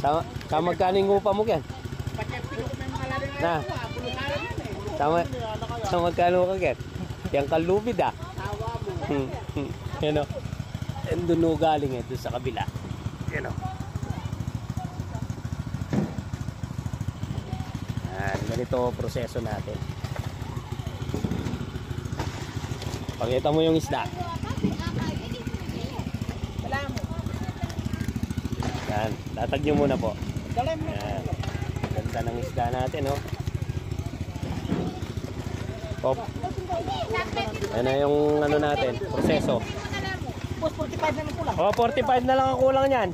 Sa magkano yung upa mo yan? Na. Sa magkano ka yan? Yang kalubid ah. Yan o. And doon galing eh, doon sa kabila. Yan o. Ganito proseso natin. Pakita mo yung isda. Yan, tatag nyo muna po. Yan. Ganda ng isda natin, oh. Pop. Yan na yung ano natin, proseso. 45 na lang kulang. Oh, 45 na lang ang kulang niyan.